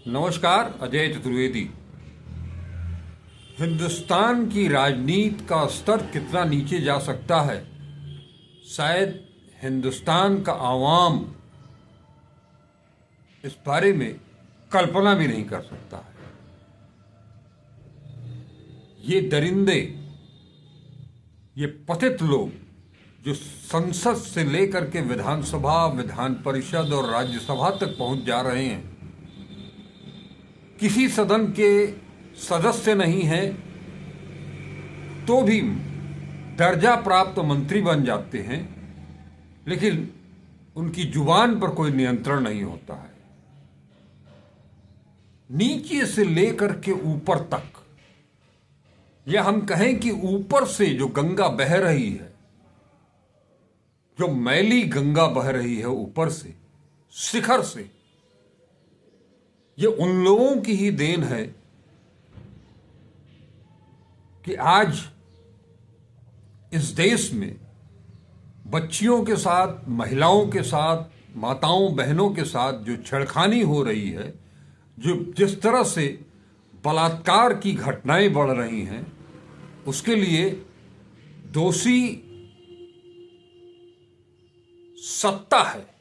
नमस्कार, अजय चतुर्वेदी। हिंदुस्तान की राजनीति का स्तर कितना नीचे जा सकता है, शायद हिंदुस्तान का आवाम इस बारे में कल्पना भी नहीं कर सकता है। ये दरिंदे, ये पतित लोग जो संसद से लेकर के विधानसभा, विधान परिषद और राज्यसभा तक पहुंच जा रहे हैं, किसी सदन के सदस्य नहीं हैं तो भी दर्जा प्राप्त मंत्री बन जाते हैं, लेकिन उनकी जुबान पर कोई नियंत्रण नहीं होता है। नीचे से लेकर के ऊपर तक, या हम कहें कि ऊपर से जो गंगा बह रही है, जो मैली गंगा बह रही है ऊपर से, शिखर से, ये उन लोगों की ही देन है कि आज इस देश में बच्चियों के साथ, महिलाओं के साथ, माताओं बहनों के साथ जो छेड़खानी हो रही है, जो जिस तरह से बलात्कार की घटनाएं बढ़ रही हैं, उसके लिए दोषी सत्ता है।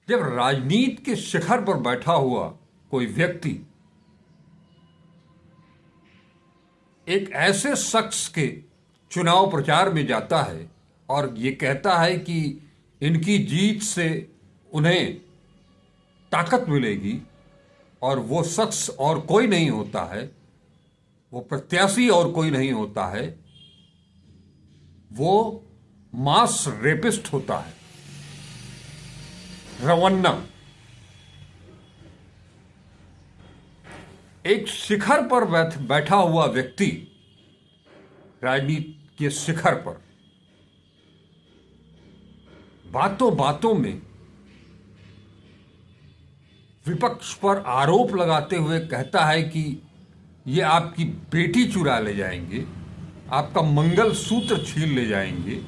जब राजनीति के शिखर पर बैठा हुआ कोई व्यक्ति एक ऐसे शख्स के चुनाव प्रचार में जाता है और ये कहता है कि इनकी जीत से उन्हें ताकत मिलेगी, और वो शख्स और कोई नहीं होता है, वो प्रत्याशी और कोई नहीं होता है, वो मास रेपिस्ट होता है, रवन्ना। एक शिखर पर बैठा हुआ व्यक्ति, राजनीति के शिखर पर, बातों बातों में विपक्ष पर आरोप लगाते हुए कहता है कि ये आपकी बेटी चुरा ले जाएंगे, आपका मंगल सूत्र छीन ले जाएंगे।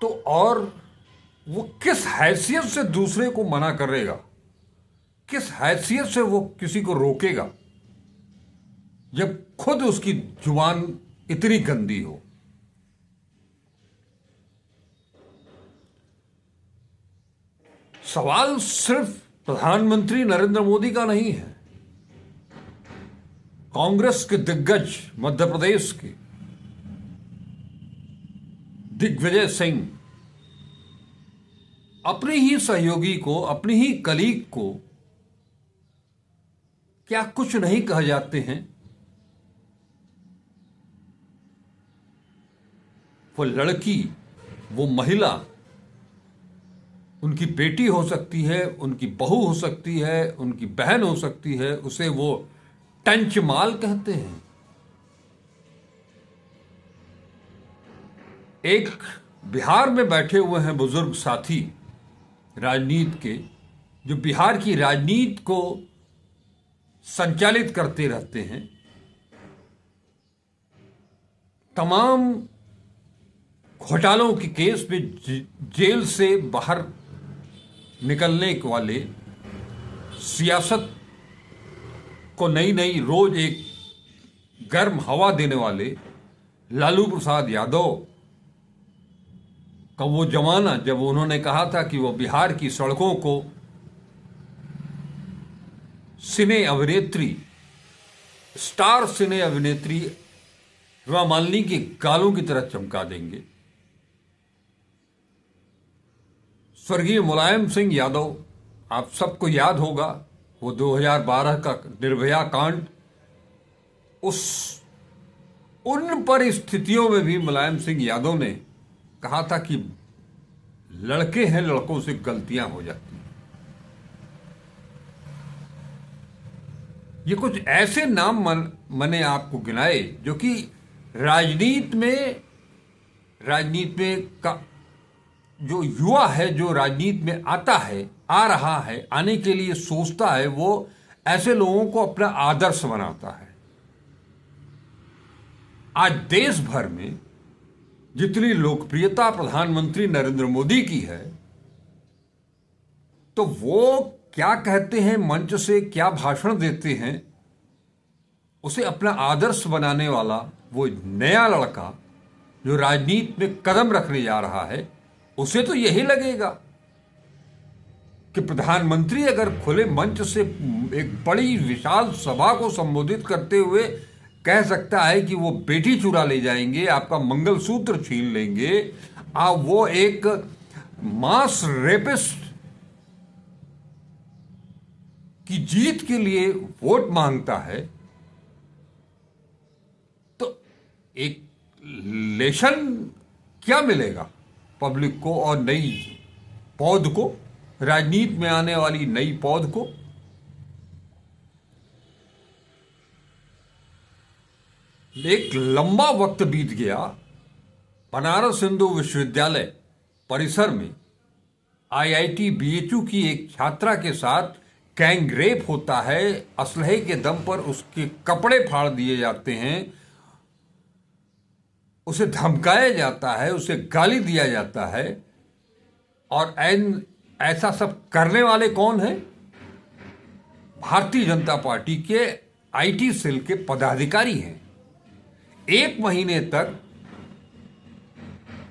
तो और वो किस हैसियत से दूसरे को मना करेगा, किस हैसियत से वो किसी को रोकेगा, जब खुद उसकी जुबान इतनी गंदी हो। सवाल सिर्फ प्रधानमंत्री नरेंद्र मोदी का नहीं है। कांग्रेस के दिग्गज मध्य प्रदेश के दिग्विजय सिंह अपने ही सहयोगी को, अपनी ही कलीग को क्या कुछ नहीं कह जाते हैं? वो लड़की, वो महिला, उनकी बेटी हो सकती है, उनकी बहू हो सकती है, उनकी बहन हो सकती है, उसे वो टंच माल कहते हैं। एक बिहार में बैठे हुए हैं बुजुर्ग साथी राजनीति के, जो बिहार की राजनीति को संचालित करते रहते हैं। तमाम घोटालों के केस में जेल से बाहर निकलने वाले, सियासत को नई नई रोज एक गर्म हवा देने वाले लालू प्रसाद यादव का वो जमाना, जब उन्होंने कहा था कि वो बिहार की सड़कों को सिने अभिनेत्री, स्टार सिने अभिनेत्री हेमा मालिनी के गालों की तरह चमका देंगे। स्वर्गीय मुलायम सिंह यादव, आप सबको याद होगा, वो 2012 का निर्भया कांड, उन परिस्थितियों में भी मुलायम सिंह यादव ने कहा था कि लड़के हैं, लड़कों से गलतियां हो जाती हैं। ये कुछ ऐसे नाम मैंने आपको गिनाए जो कि राजनीति में का जो युवा है, जो राजनीति में आता है, आ रहा है, आने के लिए सोचता है, वो ऐसे लोगों को अपना आदर्श बनाता है। आज देश भर में जितनी लोकप्रियता प्रधानमंत्री नरेंद्र मोदी की है, तो वो क्या कहते हैं, मंच से क्या भाषण देते हैं, उसे अपना आदर्श बनाने वाला वो नया लड़का जो राजनीति में कदम रखने जा रहा है, उसे तो यही लगेगा कि प्रधानमंत्री अगर खुले मंच से एक बड़ी विशाल सभा को संबोधित करते हुए कह सकता है कि वो बेटी चुरा ले जाएंगे, आपका मंगलसूत्र छीन लेंगे, वो एक मास रेपिस्ट की जीत के लिए वोट मांगता है, तो एक लेशन क्या मिलेगा पब्लिक को और नई पौध को, राजनीति में आने वाली नई पौध को। एक लंबा वक्त बीत गया, बनारस हिंदू विश्वविद्यालय परिसर में आईआईटी बीएचयू की एक छात्रा के साथ गैंग रेप होता है। असलहे के दम पर उसके कपड़े फाड़ दिए जाते हैं, उसे धमकाया जाता है, उसे गाली दिया जाता है। और ऐसा सब करने वाले कौन हैं? भारतीय जनता पार्टी के आईटी सेल के पदाधिकारी हैं। 1 महीने तक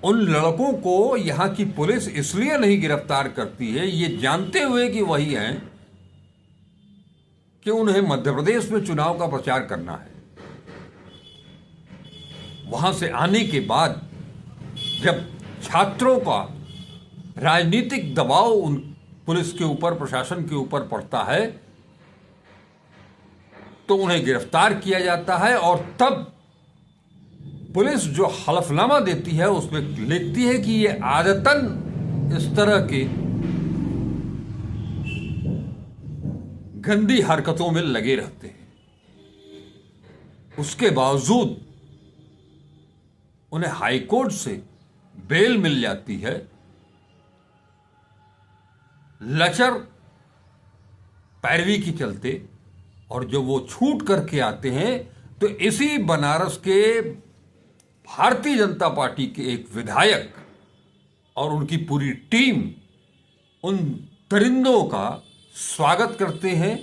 उन लड़कों को यहां की पुलिस इसलिए नहीं गिरफ्तार करती है, ये जानते हुए कि वही हैं, कि उन्हें मध्य प्रदेश में चुनाव का प्रचार करना है। वहां से आने के बाद जब छात्रों का राजनीतिक दबाव उन पुलिस के ऊपर, प्रशासन के ऊपर पड़ता है, तो उन्हें गिरफ्तार किया जाता है। और तब पुलिस जो हलफनामा देती है उसमें लिखती है कि ये आदतन इस तरह के गंदी हरकतों में लगे रहते हैं। उसके बावजूद उन्हें हाईकोर्ट से बेल मिल जाती है। लचर पैरवी की चलते, और जब वो छूट करके आते हैं तो इसी बनारस के भारतीय जनता पार्टी के एक विधायक और उनकी पूरी टीम उन दरिंदों का स्वागत करते हैं,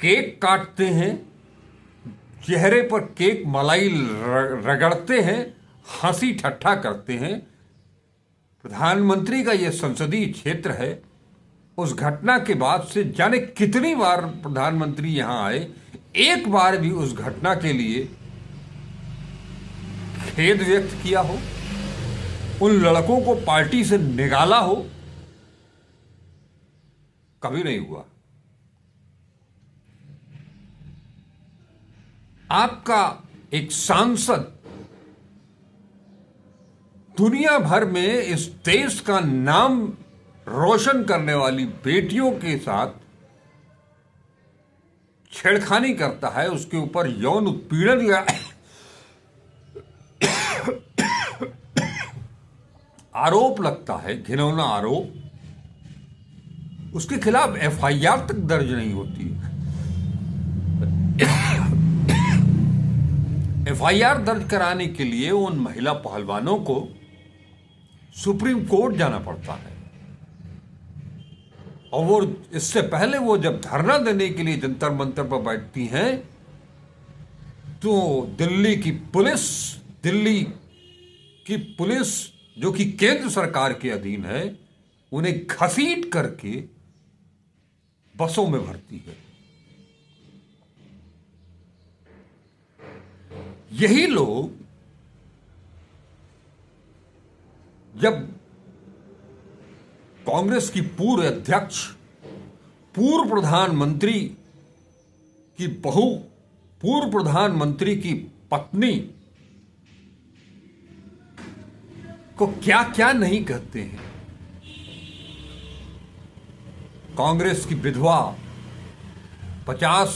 केक काटते हैं, चेहरे पर केक मलाई रगड़ते हैं, हंसी ठट्ठा करते हैं। प्रधानमंत्री का यह संसदीय क्षेत्र है। उस घटना के बाद से जाने कितनी बार प्रधानमंत्री यहां आए, एक बार भी उस घटना के लिए खेद व्यक्त किया हो, उन लड़कों को पार्टी से निकाला हो, कभी नहीं हुआ। आपका एक सांसद दुनिया भर में इस देश का नाम रोशन करने वाली बेटियों के साथ छेड़खानी करता है, उसके ऊपर यौन उत्पीड़न या आरोप लगता है, घिनौना आरोप, उसके खिलाफ एफआईआर तक दर्ज नहीं होती। एफआईआर दर्ज कराने के लिए उन महिला पहलवानों को सुप्रीम कोर्ट जाना पड़ता है। और वो इससे पहले वो जब धरना देने के लिए जंतर मंतर पर बैठती हैं, तो दिल्ली की पुलिस जो कि केंद्र सरकार के अधीन है, उन्हें घसीट करके बसों में भरती है। यही लोग जब कांग्रेस की पूर्व अध्यक्ष, पूर्व प्रधानमंत्री की बहू, पूर्व प्रधानमंत्री की पत्नी को क्या क्या नहीं कहते हैं। कांग्रेस की विधवा 50,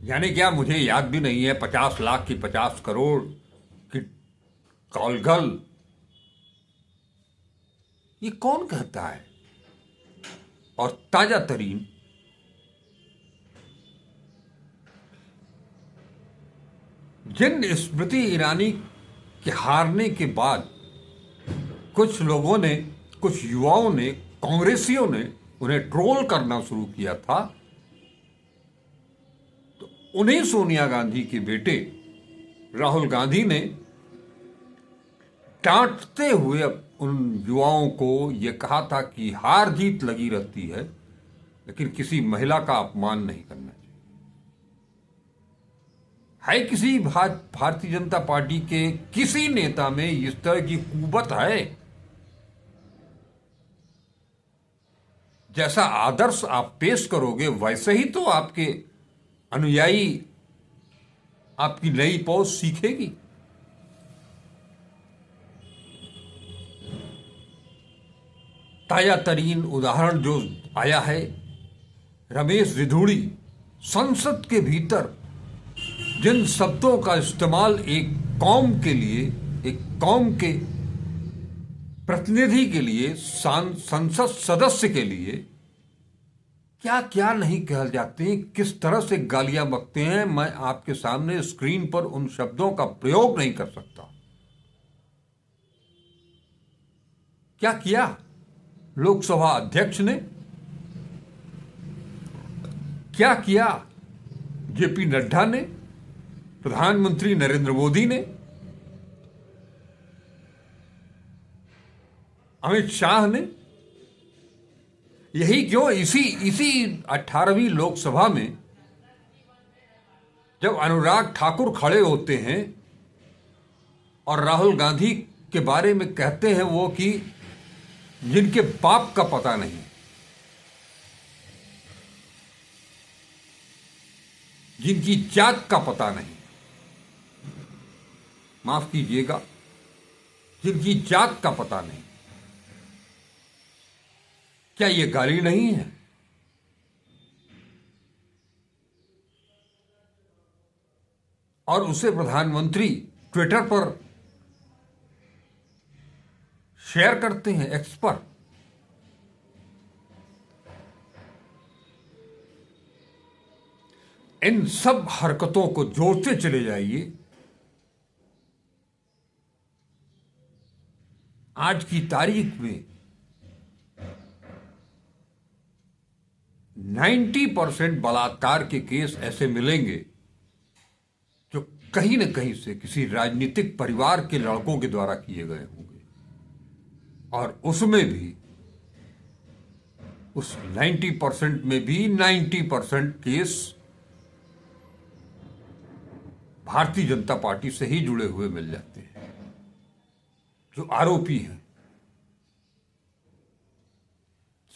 यानी क्या मुझे याद भी नहीं है, 50 लाख की 50 करोड़ की कॉलगल, ये कौन कहता है? और ताजा तरीन जिन स्मृति ईरानी कि हारने के बाद कुछ लोगों ने, कुछ युवाओं ने, कांग्रेसियों ने उन्हें ट्रोल करना शुरू किया था, तो उन्हें सोनिया गांधी के बेटे राहुल गांधी ने डांटते हुए उन युवाओं को यह कहा था कि हार जीत लगी रहती है, लेकिन किसी महिला का अपमान नहीं करना चाहिए। है किसी भारतीय जनता पार्टी के किसी नेता में इस तरह की कुवत है? जैसा आदर्श आप पेश करोगे वैसे ही तो आपके अनुयायी आपकी नई पौध सीखेगी। ताजा तरीन उदाहरण जो आया है, रमेश रिधुड़ी संसद के भीतर जिन शब्दों का इस्तेमाल एक कौम के लिए, एक कौम के प्रतिनिधि के लिए, संसद सदस्य के लिए क्या क्या नहीं कह जाते हैं, किस तरह से गालियां बकते हैं, मैं आपके सामने स्क्रीन पर उन शब्दों का प्रयोग नहीं कर सकता। क्या किया लोकसभा अध्यक्ष ने, क्या किया जेपी नड्डा ने, प्रधानमंत्री नरेंद्र मोदी ने, अमित शाह ने? यही क्यों इसी 18वीं लोकसभा में जब अनुराग ठाकुर खड़े होते हैं और राहुल गांधी के बारे में कहते हैं वो कि जिनके बाप का पता नहीं, जिनकी जात का पता नहीं, माफ कीजिएगा, जिनकी जात का पता नहीं, क्या ये गाली नहीं है? और उसे प्रधानमंत्री ट्विटर पर शेयर करते हैं, एक्स पर। इन सब हरकतों को जोड़ते चले जाइए। आज की तारीख में 90% बलात्कार के केस ऐसे मिलेंगे जो कहीं न कहीं से किसी राजनीतिक परिवार के लड़कों के द्वारा किए गए होंगे, और उसमें भी उस 90% में भी 90% केस भारतीय जनता पार्टी से ही जुड़े हुए मिल जाते हैं, जो आरोपी हैं।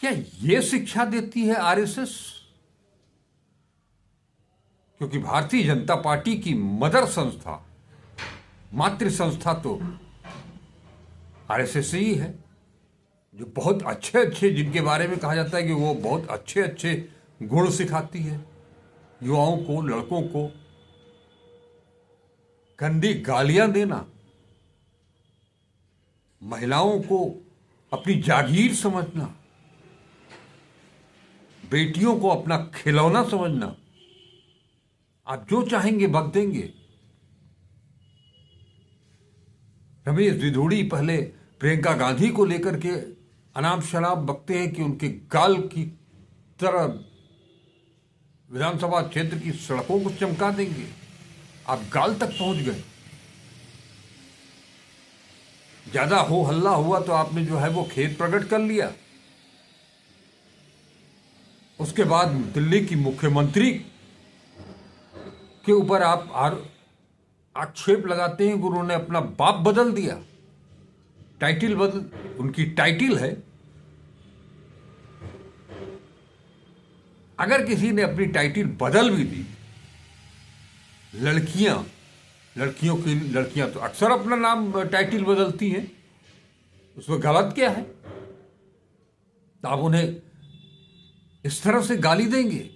क्या यह शिक्षा देती है आरएसएस? क्योंकि भारतीय जनता पार्टी की मदर संस्था, मातृ संस्था तो आरएसएस ही है, जो बहुत अच्छे अच्छे, जिनके बारे में कहा जाता है कि वो बहुत अच्छे अच्छे गुण सिखाती है युवाओं को, लड़कों को। गंदी गालियां देना, महिलाओं को अपनी जागीर समझना, बेटियों को अपना खिलौना समझना, आप जो चाहेंगे बक देंगे। रमेश रिधुड़ी पहले प्रियंका गांधी को लेकर के अनाप शनाप बकते हैं कि उनके गाल की तरह विधानसभा क्षेत्र की सड़कों को चमका देंगे। आप गाल तक पहुंच गए। ज्यादा हो हल्ला हुआ तो आपने जो है वो खेद प्रकट कर लिया। उसके बाद दिल्ली की मुख्यमंत्री के ऊपर आप आक्षेप लगाते हैं कि उन्होंने अपना बाप बदल दिया, टाइटिल बदल, उनकी टाइटिल है। अगर किसी ने अपनी टाइटिल बदल भी दी, लड़कियां तो अक्सर अपना नाम टाइटिल बदलती हैं, उसमें गलत क्या है? तो आप उन्हें इस तरह से गाली देंगे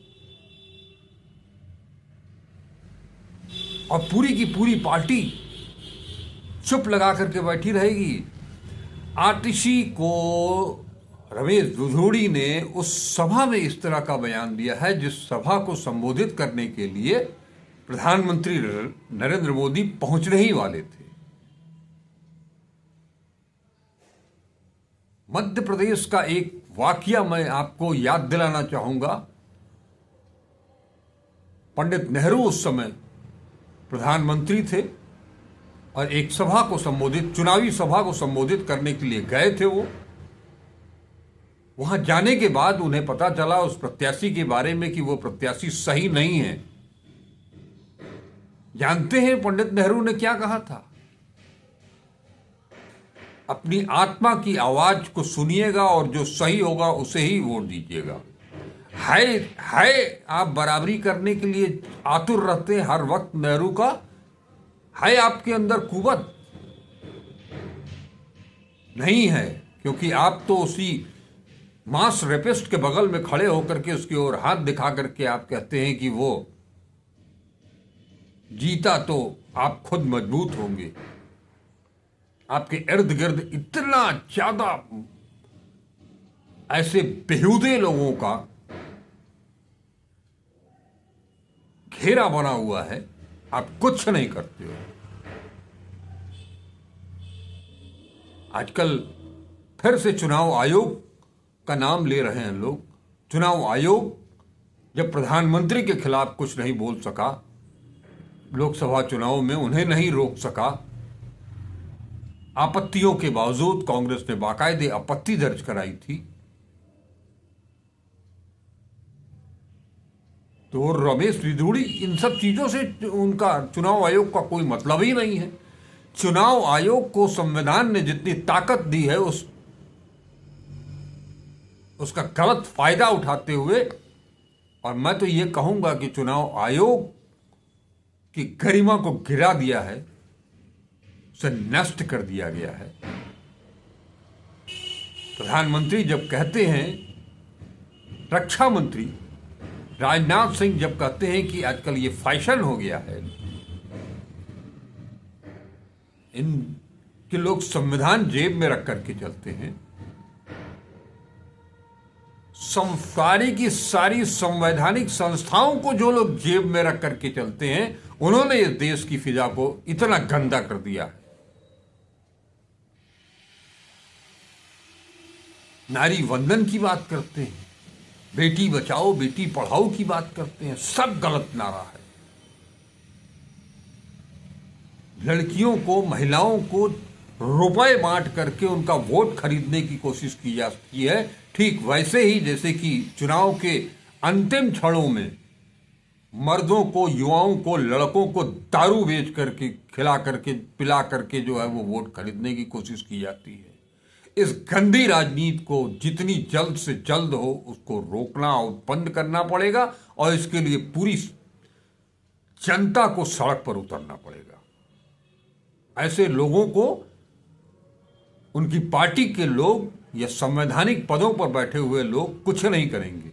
और पूरी की पूरी पार्टी चुप लगा करके बैठी रहेगी। आतिशी को रमेश रिधुड़ी ने उस सभा में इस तरह का बयान दिया है जिस सभा को संबोधित करने के लिए प्रधानमंत्री नरेंद्र मोदी पहुंचने ही वाले थे। मध्य प्रदेश का एक वाकया मैं आपको याद दिलाना चाहूंगा। पंडित नेहरू उस समय प्रधानमंत्री थे और एक सभा को संबोधित, चुनावी सभा को संबोधित करने के लिए गए थे। वो वहां जाने के बाद उन्हें पता चला उस प्रत्याशी के बारे में कि वो प्रत्याशी सही नहीं है। जानते हैं पंडित नेहरू ने क्या कहा था? अपनी आत्मा की आवाज को सुनिएगा और जो सही होगा उसे ही वोट दीजिएगा। है आप बराबरी करने के लिए आतुर रहते हैं हर वक्त नेहरू का, है आपके अंदर कुवत नहीं है, क्योंकि आप तो उसी मास रेपिस्ट के बगल में खड़े होकर के उसकी ओर हाथ दिखा करके आप कहते हैं कि वो जीता तो आप खुद मजबूत होंगे। आपके इर्द गिर्द इतना ज्यादा ऐसे बेहुदे लोगों का घेरा बना हुआ है, आप कुछ नहीं करते हो। आजकल फिर से चुनाव आयोग का नाम ले रहे हैं लोग। चुनाव आयोग जब प्रधानमंत्री के खिलाफ कुछ नहीं बोल सका, लोकसभा चुनाव में उन्हें नहीं रोक सका, आपत्तियों के बावजूद कांग्रेस ने बाकायदे आपत्ति दर्ज कराई थी, तो रमेश रिधुड़ी इन सब चीजों से उनका चुनाव आयोग का कोई मतलब ही नहीं है। चुनाव आयोग को संविधान ने जितनी ताकत दी है उसका गलत फायदा उठाते हुए, और मैं तो ये कहूंगा कि चुनाव आयोग की गरिमा को गिरा दिया है, उसे नष्ट कर दिया गया है। प्रधानमंत्री जब कहते हैं, रक्षा मंत्री राजनाथ सिंह जब कहते हैं कि आजकल ये फैशन हो गया है, इन के लोग संविधान जेब में रख करके चलते हैं, सारी की सारी संवैधानिक संस्थाओं को जो लोग जेब में रख करके चलते हैं, उन्होंने इस देश की फिजा को इतना गंदा कर दिया है। नारी वंदन की बात करते हैं, बेटी बचाओ बेटी पढ़ाओ की बात करते हैं, सब गलत नारा है। लड़कियों को, महिलाओं को रुपए बांट करके उनका वोट खरीदने की कोशिश की जाती है, ठीक वैसे ही जैसे कि चुनाव के अंतिम क्षणों में मर्दों को, युवाओं को, लड़कों को दारू बेच करके, खिला करके, पिला करके जो है वो वोट खरीदने की कोशिश की जाती है। इस गंदी राजनीति को जितनी जल्द से जल्द हो उसको रोकना और बंद करना पड़ेगा, और इसके लिए पूरी जनता को सड़क पर उतरना पड़ेगा। ऐसे लोगों को उनकी पार्टी के लोग या संवैधानिक पदों पर बैठे हुए लोग कुछ नहीं करेंगे।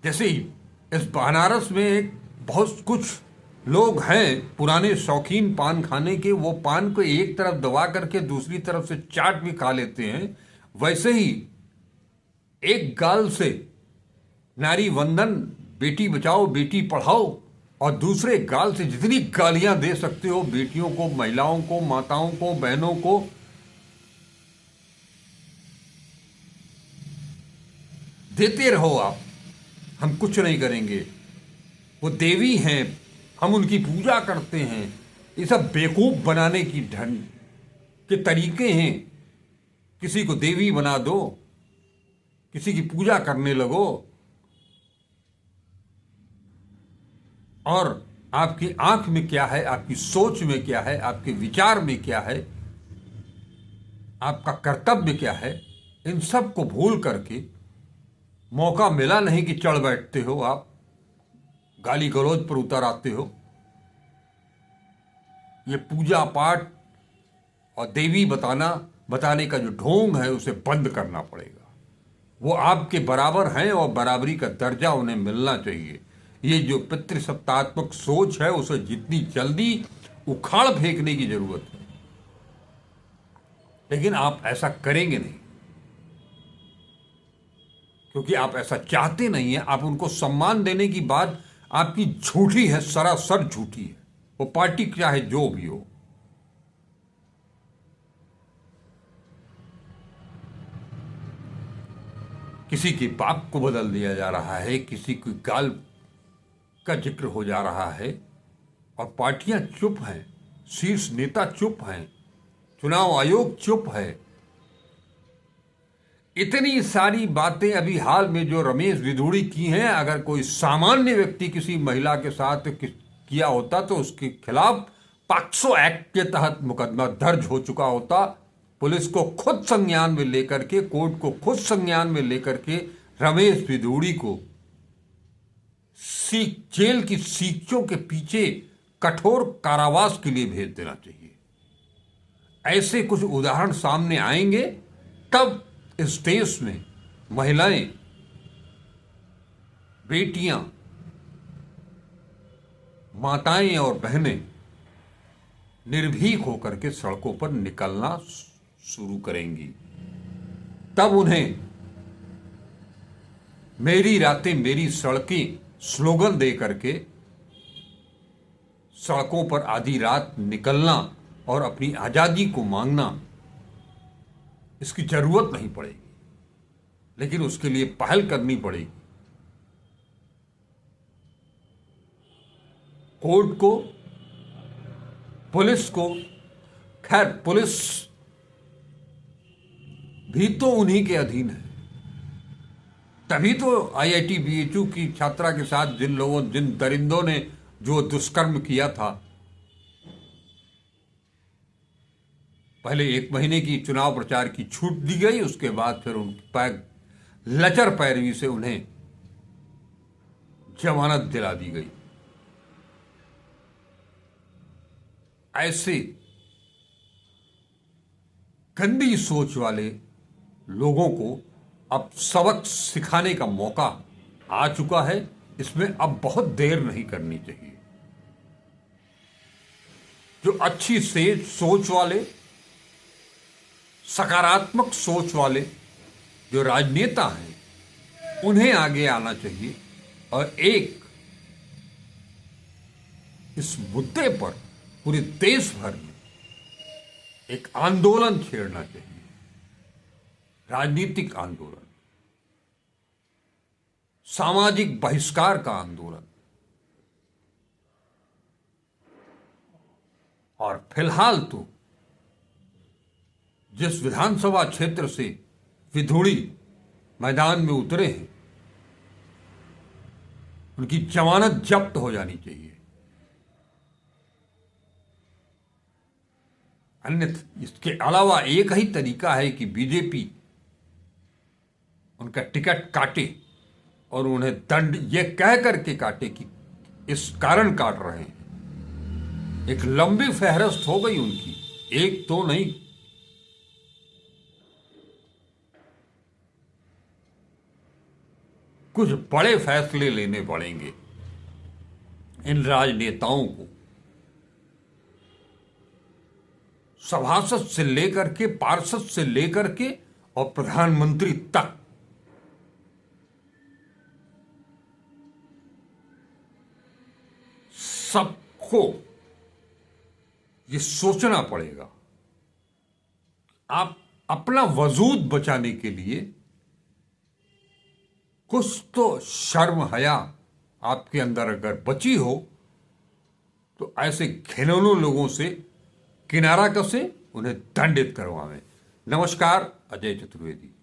जैसे ही इस बनारस में एक बहुत कुछ लोग हैं पुराने शौकीन पान खाने के, वो पान को एक तरफ दबा करके दूसरी तरफ से चाट भी खा लेते हैं, वैसे ही एक गाल से नारी वंदन, बेटी बचाओ बेटी पढ़ाओ, और दूसरे गाल से जितनी गालियां दे सकते हो बेटियों को, महिलाओं को, माताओं को, बहनों को, देते रहो आप। हम कुछ नहीं करेंगे, वो देवी हैं, हम उनकी पूजा करते हैं। ये सब बेवकूफ बनाने की ढंग के तरीके हैं। किसी को देवी बना दो, किसी की पूजा करने लगो, और आपकी आंख में क्या है, आपकी सोच में क्या है, आपके विचार में क्या है, आपका कर्तव्य क्या है, इन सब को भूल करके मौका मिला नहीं कि चढ़ बैठते हो, आप गाली गलौज पर उतर आते हो। ये पूजा पाठ और देवी बताने का जो ढोंग है उसे बंद करना पड़ेगा। वो आपके बराबर हैं और बराबरी का दर्जा उन्हें मिलना चाहिए। ये जो पितृसत्तात्मक सोच है उसे जितनी जल्दी उखाड़ फेंकने की जरूरत है, लेकिन आप ऐसा करेंगे नहीं, क्योंकि आप ऐसा चाहते नहीं हैं। आप उनको सम्मान देने की बात आपकी झूठी है, सरासर झूठी है। वो पार्टी चाहे जो भी हो। किसी के बाप को बदल दिया जा रहा है, किसी की गाल का जिक्र हो जा रहा है, और पार्टियां चुप हैं, शीर्ष नेता चुप हैं, चुनाव आयोग चुप है। इतनी सारी बातें अभी हाल में जो रमेश विधूड़ी की हैं, अगर कोई सामान्य व्यक्ति किसी महिला के साथ किया होता तो उसके खिलाफ पॉक्सो एक्ट के तहत मुकदमा दर्ज हो चुका होता। पुलिस को खुद संज्ञान में लेकर के, कोर्ट को खुद संज्ञान में लेकर के रमेश विधूड़ी को जेल की सीखों के पीछे कठोर कारावास के लिए भेज देना चाहिए। ऐसे कुछ उदाहरण सामने आएंगे तब इस देश में महिलाएं, बेटियां, माताएं और बहनें निर्भीक होकर के सड़कों पर निकलना शुरू करेंगी। तब उन्हें मेरी रातें मेरी सड़कें स्लोगन दे करके सड़कों पर आधी रात निकलना और अपनी आजादी को मांगना, इसकी जरूरत नहीं पड़ेगी, लेकिन उसके लिए पहल करनी पड़ेगी। कोर्ट को, पुलिस को, खैर पुलिस भी तो उन्हीं के अधीन है। तभी तो आईआईटी बीएचयू की छात्रा के साथ जिन दरिंदों ने जो दुष्कर्म किया था, पहले 1 महीने की चुनाव प्रचार की छूट दी गई, उसके बाद फिर उनकी लचर पैरवी से उन्हें जमानत दिला दी गई। ऐसे गंदी सोच वाले लोगों को अब सबक सिखाने का मौका आ चुका है। इसमें अब बहुत देर नहीं करनी चाहिए। जो अच्छी सोच वाले, सकारात्मक सोच वाले जो राजनेता हैं, उन्हें आगे आना चाहिए और इस मुद्दे पर पूरे देश भर में एक आंदोलन छेड़ना चाहिए, राजनीतिक आंदोलन, सामाजिक बहिष्कार का आंदोलन। और फिलहाल तो जिस विधानसभा क्षेत्र से विधूड़ी मैदान में उतरे हैं, उनकी जमानत जब्त हो जानी चाहिए। अन्यथा इसके अलावा एक ही तरीका है कि बीजेपी उनका टिकट काटे और उन्हें दंड ये कह करके काटे कि इस कारण काट रहे हैं। एक लंबी फहरिस्त हो गई उनकी, एक तो नहीं। कुछ बड़े फैसले लेने पड़ेंगे इन राजनेताओं को, सभासद से लेकर के, पार्षद से लेकर के और प्रधानमंत्री तक। सबको ये सोचना पड़ेगा, आप अपना वजूद बचाने के लिए कुछ तो शर्म हया आपके अंदर अगर बची हो तो ऐसे घिनौने लोगों से किनारा कसे, उन्हें दंडित करवाएं। नमस्कार, अजय चतुर्वेदी।